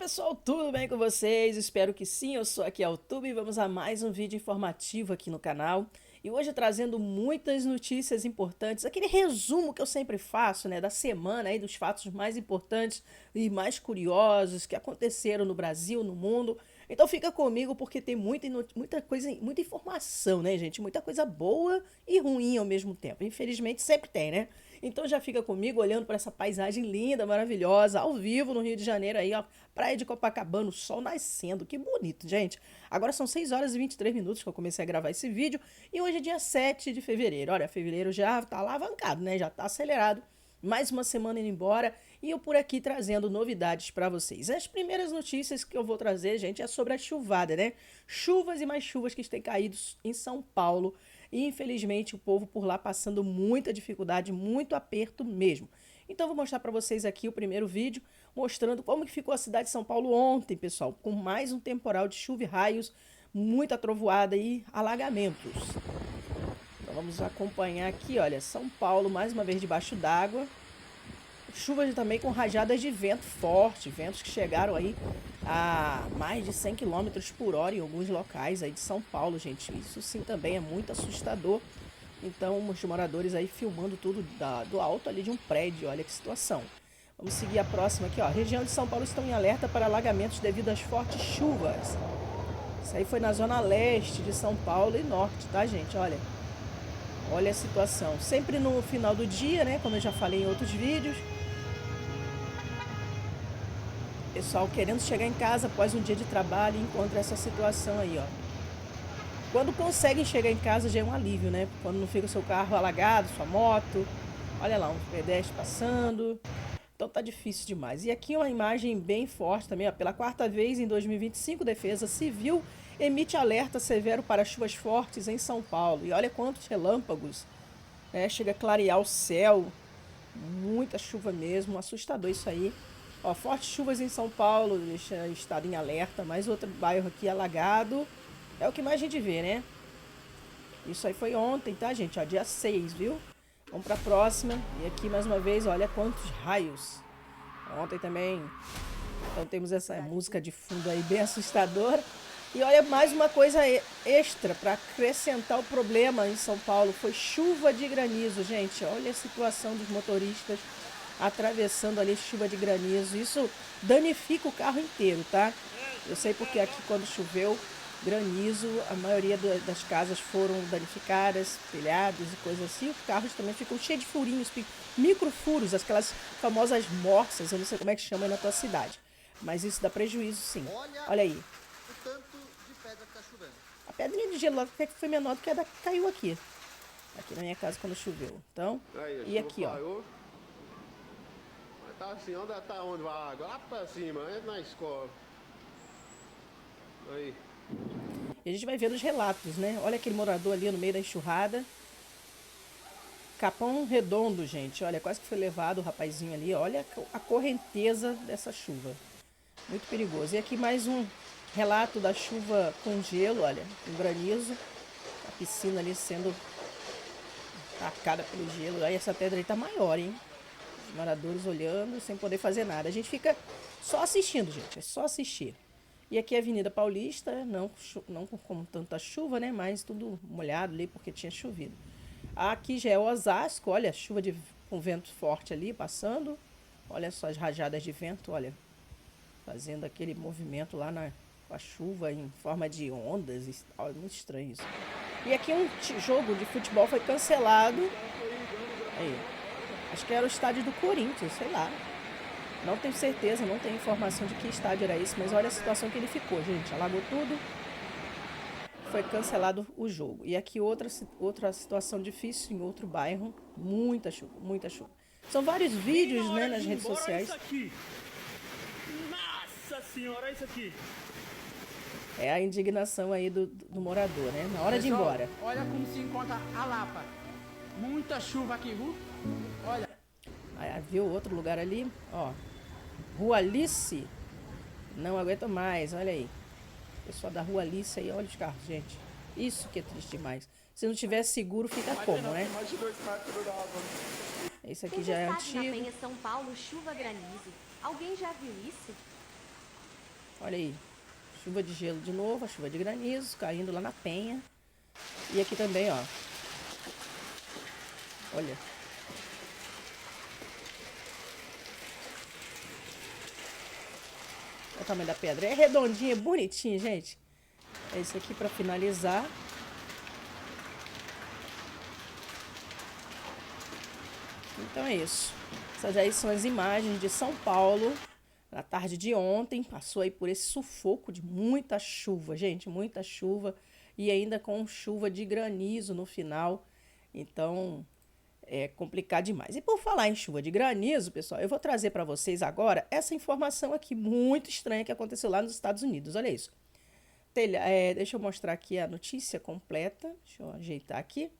pessoal, tudo bem com vocês? Espero que sim, eu sou aqui Altube e vamos a mais um vídeo informativo aqui no canal. E hoje trazendo muitas notícias importantes, aquele resumo que eu sempre faço, né, da semana aí, dos fatos mais importantes e mais curiosos que aconteceram no Brasil, no mundo. Então fica comigo porque tem muita coisa, muita informação, né, gente? Muita coisa boa e ruim ao mesmo tempo. Infelizmente sempre tem, né? Então já fica comigo olhando para essa paisagem linda, maravilhosa, ao vivo no Rio de Janeiro aí, ó, praia de Copacabana, o sol nascendo, que bonito, gente. Agora são 6 horas e 23 minutos que eu comecei a gravar esse vídeo e hoje é dia 7 de fevereiro. Olha, fevereiro já tá alavancado, né? Já tá acelerado. Mais uma semana indo embora e eu por aqui trazendo novidades para vocês. As primeiras notícias que eu vou trazer, gente, é sobre a chuvada, né? Chuvas e mais chuvas que têm caído em São Paulo e infelizmente o povo por lá passando muita dificuldade, muito aperto mesmo. Então vou mostrar para vocês aqui o primeiro vídeo mostrando como que ficou a cidade de São Paulo ontem, pessoal, com mais um temporal de chuva e raios, muita trovoada e alagamentos. Então vamos acompanhar aqui, olha, São Paulo mais uma vez debaixo d'água. Chuvas também com rajadas de vento forte, ventos que chegaram aí a mais de 100 quilômetros por hora em alguns locais aí de São Paulo, gente. Isso sim também é muito assustador. Então, os moradores aí filmando tudo do alto ali de um prédio, olha que situação. Vamos seguir a próxima aqui, ó. Região de São Paulo estão em alerta para alagamentos devido às fortes chuvas. Isso aí foi na zona leste de São Paulo e norte, tá, gente? Olha. Olha a situação. Sempre no final do dia, né? Como eu já falei em outros vídeos. Pessoal querendo chegar em casa após um dia de trabalho e encontra essa situação aí, ó. Quando conseguem chegar em casa já é um alívio, né? Quando não fica o seu carro alagado, sua moto. Olha lá, um pedestre passando. Então tá difícil demais. E aqui uma imagem bem forte também, ó. Pela quarta vez em 2025, Defesa Civil emite alerta severo para chuvas fortes em São Paulo. E olha quantos relâmpagos, né? Chega a clarear o céu. Muita chuva mesmo, assustador isso aí. Ó, fortes chuvas em São Paulo, deixa o estado em alerta. Mais outro bairro aqui alagado. É o que mais a gente vê, né? Isso aí foi ontem, tá, gente? Ó, dia 6, viu? Vamos pra próxima. E aqui, mais uma vez, olha quantos raios. Ontem também. Então temos essa música de fundo aí bem assustadora. E olha, mais uma coisa extra para acrescentar o problema em São Paulo. Foi chuva de granizo, gente. Olha a situação dos motoristas atravessando ali chuva de granizo. Isso danifica o carro inteiro, tá? Eu sei porque aqui quando choveu granizo, a maioria das casas foram danificadas, telhados e coisas assim. Os carros também ficam cheios de furinhos, microfuros, aquelas famosas morsas, eu não sei como é que chama aí na tua cidade. Mas isso dá prejuízo, sim. Olha aí. O tanto de pedra que tá chovendo. A pedrinha de gelo lá foi menor do que a da que caiu aqui. Aqui na minha casa quando choveu. Então, Aí, e aqui, ó. parou. Mas tá assim, tá onde vai a água? Lá pra cima, entra na escola. Aí. E a gente vai ver os relatos, né? Olha aquele morador ali no meio da enxurrada. Capão Redondo, gente. Olha, quase que foi levado o rapazinho ali. Olha a correnteza dessa chuva. Muito perigoso. E aqui mais um relato da chuva com gelo, olha, com granizo. A piscina ali sendo atacada pelo gelo. Aí essa pedra aí tá maior, hein? Os moradores olhando sem poder fazer nada. A gente fica só assistindo, gente. É só assistir. E aqui é a Avenida Paulista, não com tanta chuva, né? Mas tudo molhado ali porque tinha chovido. Aqui já é Osasco, olha, chuva com vento forte ali passando. Olha só as rajadas de vento, olha. Fazendo aquele movimento lá com a chuva em forma de ondas. Olha, muito estranho isso. E aqui um jogo de futebol foi cancelado. Aí. Acho que era o estádio do Corinthians, sei lá. Não tenho certeza, não tenho informação de que estádio era esse, mas olha a situação que ele ficou, gente. Alagou tudo. Foi cancelado o jogo. E aqui outra situação difícil em outro bairro. Muita chuva, muita chuva. São vários vídeos, né, nas redes sociais. Nossa senhora, isso aqui. É a indignação aí do morador, né? Na hora de ir embora. Olha como se encontra a Lapa. Muita chuva aqui, viu? Olha. Aí, viu outro lugar ali? Ó. Rua Alice. Não aguento mais, olha aí. Pessoal da Rua Alice aí, olha os carros, gente. Isso que é triste demais. Se não tiver seguro, fica como, né? Esse aqui já é Tempestade na antigo. Penha, São Paulo, chuva granizo. Alguém já viu isso? Olha aí. Chuva de gelo de novo, a chuva de granizo caindo lá na penha. E aqui também, ó. Olha. Olha o tamanho da pedra. É redondinha, bonitinha, gente. É isso aqui pra finalizar. Então é isso. Essas aí são as imagens de São Paulo na tarde de ontem. Passou aí por esse sufoco de muita chuva, gente, muita chuva. E ainda com chuva de granizo no final. Então é complicado demais. E por falar em chuva de granizo, pessoal, eu vou trazer para vocês agora essa informação aqui muito estranha que aconteceu lá nos Estados Unidos. Olha isso. Deixa eu mostrar aqui a notícia completa. Deixa eu ajeitar aqui.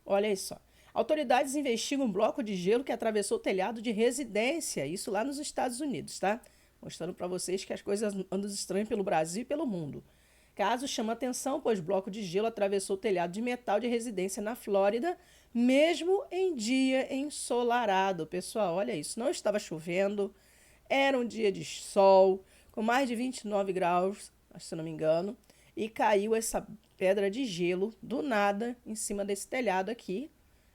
Olha aí só. Autoridades investigam um bloco de gelo que atravessou o telhado de residência. Isso lá nos Estados Unidos, tá? Mostrando para vocês que as coisas andam estranhas pelo Brasil e pelo mundo. Caso chama atenção, pois bloco de gelo atravessou o telhado de metal de residência na Flórida, mesmo em dia ensolarado. Pessoal, olha isso. Não estava chovendo, era um dia de sol, com mais de 29 graus, se não me engano, e caiu essa pedra de gelo do nada em cima desse telhado aqui.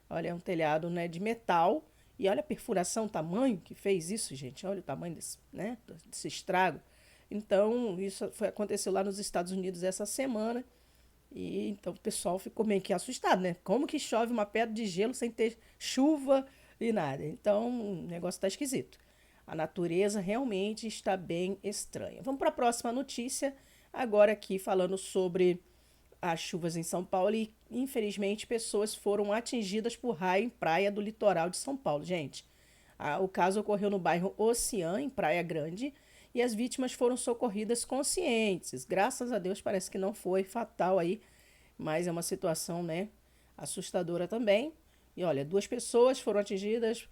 Olha, é um telhado, né, de metal. E olha a perfuração, o tamanho que fez isso, gente. Olha o tamanho desse, né, desse estrago. Então, aconteceu lá nos Estados Unidos essa semana. E então o pessoal ficou meio que assustado, né? Como que chove uma pedra de gelo sem ter chuva e nada? Então, o negócio está esquisito. A natureza realmente está bem estranha. Vamos para a próxima notícia. Agora aqui falando sobre as chuvas em São Paulo e, infelizmente, pessoas foram atingidas por raio em praia do litoral de São Paulo, gente. O caso ocorreu no bairro Ocean, em Praia Grande, e as vítimas foram socorridas conscientes. Graças a Deus parece que não foi fatal aí, mas é uma situação, né, assustadora também. E olha, 2 pessoas foram atingidas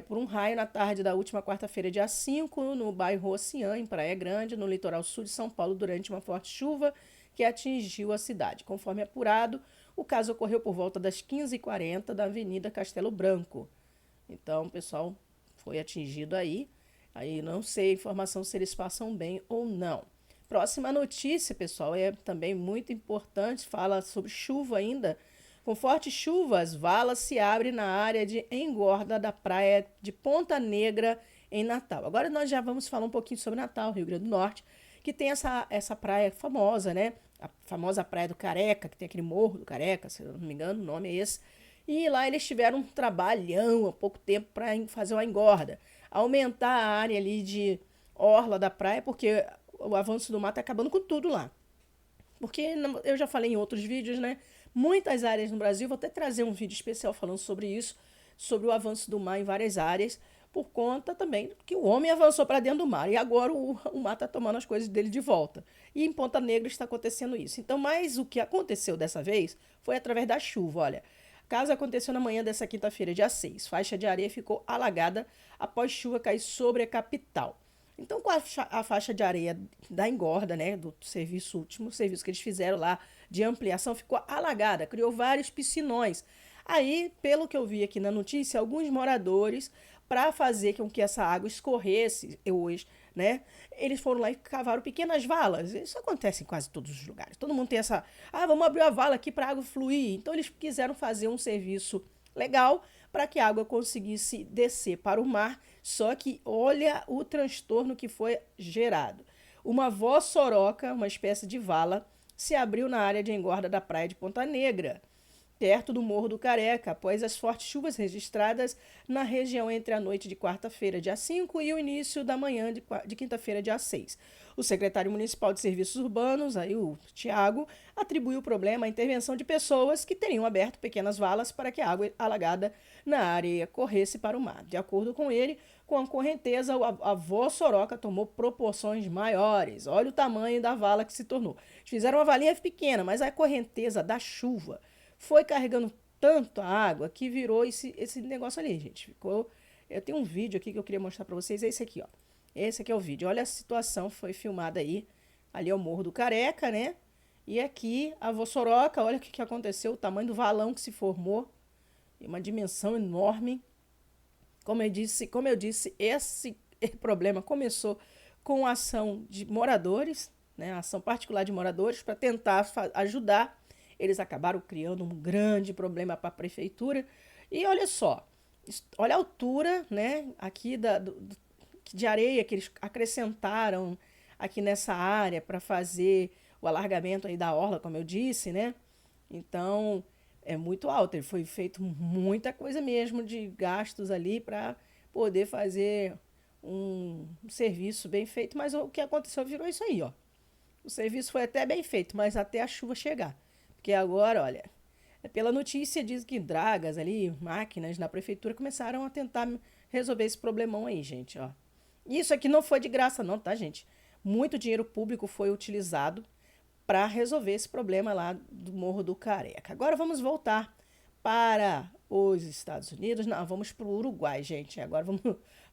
por um raio na tarde da última quarta-feira, dia 5, no bairro Ocean, em Praia Grande, no litoral sul de São Paulo, durante uma forte chuva que atingiu a cidade. Conforme apurado, o caso ocorreu por volta das 15h40 da Avenida Castelo Branco. Então, o pessoal foi atingido aí. Aí não sei a informação se eles passam bem ou não. Próxima notícia, pessoal, é também muito importante, fala sobre chuva ainda. Com fortes chuvas, vala se abre na área de engorda da praia de Ponta Negra, em Natal. Agora nós já vamos falar um pouquinho sobre Natal, Rio Grande do Norte, que tem essa praia famosa, né? A famosa Praia do Careca, que tem aquele Morro do Careca, se eu não me engano, o nome é esse. E lá eles tiveram um trabalhão há pouco tempo para fazer uma engorda. Aumentar a área ali de orla da praia, porque o avanço do mar está acabando com tudo lá. Porque eu já falei em outros vídeos, né? Muitas áreas no Brasil, vou até trazer um vídeo especial falando sobre isso, sobre o avanço do mar em várias áreas, por conta também que o homem avançou para dentro do mar e agora o mar está tomando as coisas dele de volta. E em Ponta Negra está acontecendo isso. Então, mas o que aconteceu dessa vez foi através da chuva. Olha, o caso aconteceu na manhã dessa quinta-feira, dia 6. Faixa de areia ficou alagada após chuva cair sobre a capital. Então, com a faixa de areia da engorda, né, do último serviço que eles fizeram lá de ampliação, ficou alagada, criou vários piscinões. Aí, pelo que eu vi aqui na notícia, alguns moradores, para fazer com que essa água escorresse hoje, né, eles foram lá e cavaram pequenas valas. Isso acontece em quase todos os lugares. Todo mundo tem essa, vamos abrir a vala aqui para a água fluir. Então, eles quiseram fazer um serviço legal para que a água conseguisse descer para o mar, só que olha o transtorno que foi gerado. Uma vossoroca, uma espécie de vala, se abriu na área de engorda da praia de Ponta Negra, perto do Morro do Careca, após as fortes chuvas registradas na região entre a noite de quarta-feira, dia 5, e o início da manhã de quinta-feira, dia 6. O secretário municipal de Serviços Urbanos, aí o Tiago, atribuiu o problema à intervenção de pessoas que teriam aberto pequenas valas para que a água alagada na área corresse para o mar. De acordo com ele, com a correnteza, a vossoroca tomou proporções maiores. Olha o tamanho da vala que se tornou. Eles fizeram uma valinha pequena, mas a correnteza da chuva foi carregando tanto a água que virou esse negócio ali, gente. Ficou. Eu tenho um vídeo aqui que eu queria mostrar para vocês. É esse aqui, ó. Esse aqui é o vídeo. Olha a situação, foi filmada aí. Ali é o Morro do Careca, né? E aqui a vossoroca, olha o que aconteceu, o tamanho do valão que se formou. Uma dimensão enorme. Como eu disse, esse problema começou com a ação de moradores, né, a ação particular de moradores, para tentar ajudar. Eles acabaram criando um grande problema para a prefeitura. E olha só, olha a altura, né, aqui de areia que eles acrescentaram aqui nessa área para fazer o alargamento aí da orla, como eu disse, né? Então, é muito alto. Ele foi feito muita coisa mesmo de gastos ali para poder fazer um serviço bem feito, mas o que aconteceu virou isso aí, ó. O serviço foi até bem feito, mas até a chuva chegar. Porque agora, olha, pela notícia diz que dragas ali, máquinas na prefeitura começaram a tentar resolver esse problemão aí, gente, ó. Isso aqui não foi de graça não, tá, gente? Muito dinheiro público foi utilizado para resolver esse problema lá do Morro do Careca. Agora vamos voltar para os Estados Unidos. Não, vamos para o Uruguai, gente. Agora vamos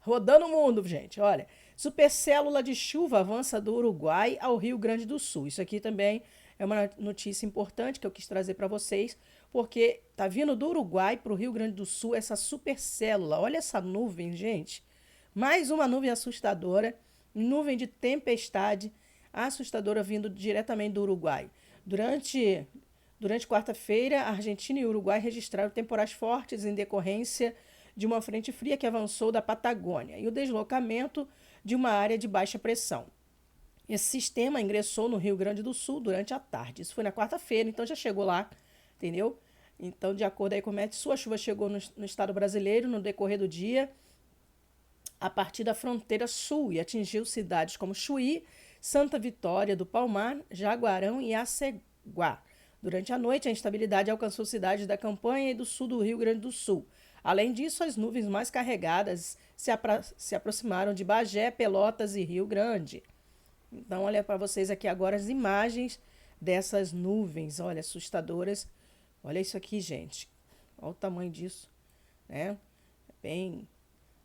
rodando o mundo, gente. Olha, supercélula de chuva avança do Uruguai ao Rio Grande do Sul. Isso aqui também é uma notícia importante que eu quis trazer para vocês, porque tá vindo do Uruguai para o Rio Grande do Sul essa supercélula. Olha essa nuvem, gente. Mais uma nuvem assustadora, nuvem de tempestade assustadora vindo diretamente do Uruguai. Durante quarta-feira, a Argentina e o Uruguai registraram temporais fortes em decorrência de uma frente fria que avançou da Patagônia e o deslocamento de uma área de baixa pressão. Esse sistema ingressou no Rio Grande do Sul durante a tarde. Isso foi na quarta-feira, então já chegou lá, entendeu? Então, de acordo aí com o Metsu, a chuva chegou no estado brasileiro no decorrer do dia, a partir da fronteira sul, e atingiu cidades como Chuí, Santa Vitória do Palmar, Jaguarão e Aceguá. Durante a noite, a instabilidade alcançou cidades da campanha e do sul do Rio Grande do Sul. Além disso, as nuvens mais carregadas se aproximaram de Bagé, Pelotas e Rio Grande. Então, olha para vocês aqui agora as imagens dessas nuvens, olha, assustadoras. Olha isso aqui, gente. Olha o tamanho disso, né? Bem,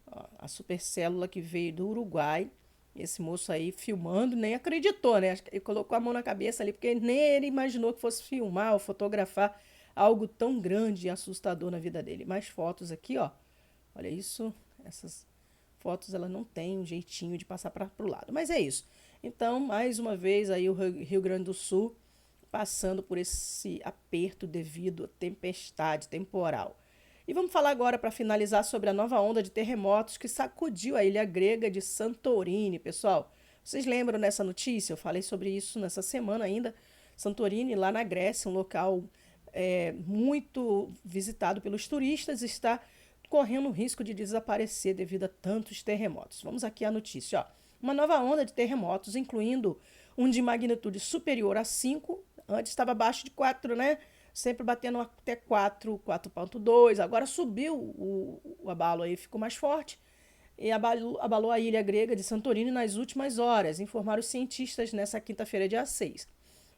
ó, a supercélula que veio do Uruguai. Esse moço aí filmando, nem acreditou, né? Acho que ele colocou a mão na cabeça ali, porque nem ele imaginou que fosse filmar ou fotografar algo tão grande e assustador na vida dele. Mais fotos aqui, ó. Olha isso. Essas fotos, ela não tem um jeitinho de passar para o lado. Mas é isso. Então, mais uma vez, aí o Rio Grande do Sul passando por esse aperto devido à tempestade temporal. E vamos falar agora, para finalizar, sobre a nova onda de terremotos que sacudiu a ilha grega de Santorini, pessoal. Vocês lembram dessa notícia? Eu falei sobre isso nessa semana ainda. Santorini, lá na Grécia, um local muito visitado pelos turistas, está correndo o risco de desaparecer devido a tantos terremotos. Vamos aqui à notícia, ó. Uma nova onda de terremotos, incluindo um de magnitude superior a 5, antes estava abaixo de 4, né? Sempre batendo até 4, 4.2. Agora subiu o abalo aí, ficou mais forte. E abalou a ilha grega de Santorini nas últimas horas, informaram os cientistas nessa quinta-feira, dia 6,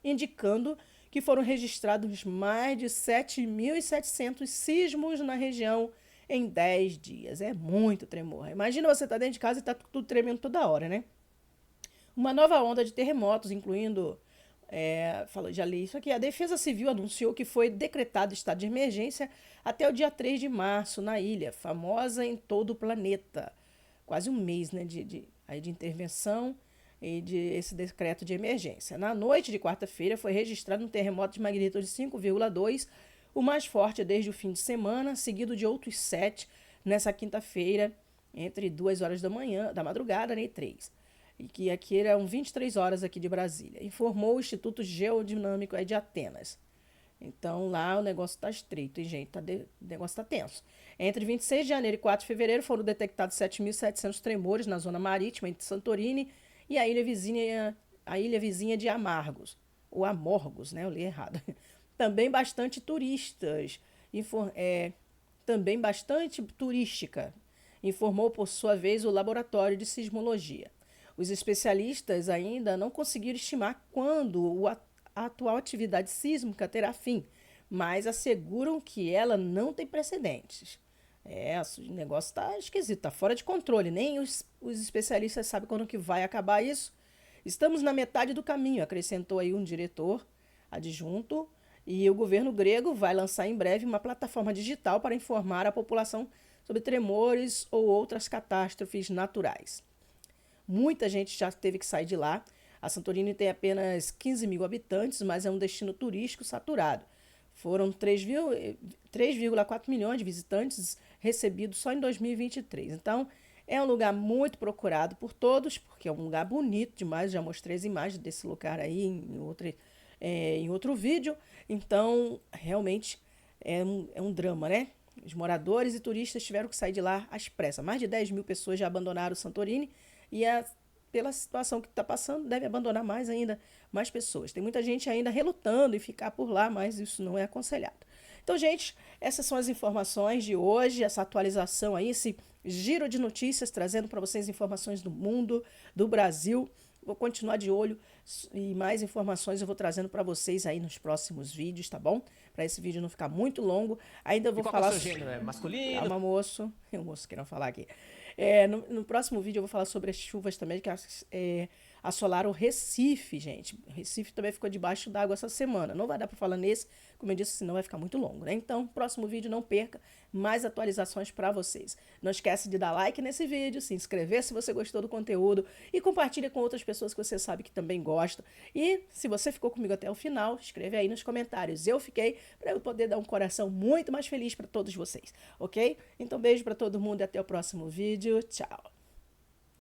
indicando que foram registrados mais de 7.700 sismos na região em 10 dias. É muito tremor. Imagina você estar dentro de casa e está tudo tremendo toda hora, né? Uma nova onda de terremotos, incluindo... já li isso aqui. A Defesa Civil anunciou que foi decretado estado de emergência até o dia 3 de março na ilha, famosa em todo o planeta. Quase um mês, né, de intervenção e de esse decreto de emergência. Na noite de quarta-feira foi registrado um terremoto de magnitude 5,2, o mais forte desde o fim de semana, seguido de outros 7 nessa quinta-feira, entre 2 horas da madrugada, né, e 3. E que aqui eram 23 horas aqui de Brasília, informou o Instituto Geodinâmico de Atenas. Então, lá o negócio está estreito, hein, gente? O negócio está tenso. Entre 26 de janeiro e 4 de fevereiro foram detectados 7.700 tremores na zona marítima entre Santorini e a ilha vizinha de Amargos, ou Amorgos, né? Eu li errado. Também bastante turísticas, informou por sua vez o Laboratório de Sismologia. Os especialistas ainda não conseguiram estimar quando a atual atividade sísmica terá fim, mas asseguram que ela não tem precedentes. O negócio está esquisito, está fora de controle. Nem os especialistas sabem quando que vai acabar isso. Estamos na metade do caminho, acrescentou aí um diretor adjunto, e o governo grego vai lançar em breve uma plataforma digital para informar a população sobre tremores ou outras catástrofes naturais. Muita gente já teve que sair de lá. A Santorini tem apenas 15 mil habitantes, mas é um destino turístico saturado. Foram 3,4 milhões de visitantes recebidos só em 2023. Então, é um lugar muito procurado por todos, porque é um lugar bonito demais. Já mostrei as imagens desse lugar aí em outro vídeo. Então, realmente é um drama, né? Os moradores e turistas tiveram que sair de lá às pressas. Mais de 10 mil pessoas já abandonaram Santorini e pela situação que está passando, deve abandonar mais pessoas. Tem muita gente ainda relutando em ficar por lá, mas isso não é aconselhado. Então, gente, essas são as informações de hoje, essa atualização aí, esse giro de notícias, trazendo para vocês informações do mundo, do Brasil. Vou continuar de olho e mais informações eu vou trazendo para vocês aí nos próximos vídeos, tá bom? Para esse vídeo não ficar muito longo. Ainda vou falar... Qual é o seu gênero? É masculino? Calma, moço. O moço querendo falar aqui. No próximo vídeo eu vou falar sobre as chuvas também que assolaram o Recife, gente. O Recife também ficou debaixo d'água essa semana. Não vai dar para falar nesse, como eu disse, senão vai ficar muito longo, né? Então, próximo vídeo não perca mais atualizações para vocês. Não esquece de dar like nesse vídeo, se inscrever se você gostou do conteúdo e compartilha com outras pessoas que você sabe que também gostam. E se você ficou comigo até o final, escreve aí nos comentários. Eu fiquei para eu poder dar um coração muito mais feliz para todos vocês, ok? Então, beijo para todo mundo e até o próximo vídeo. Tchau!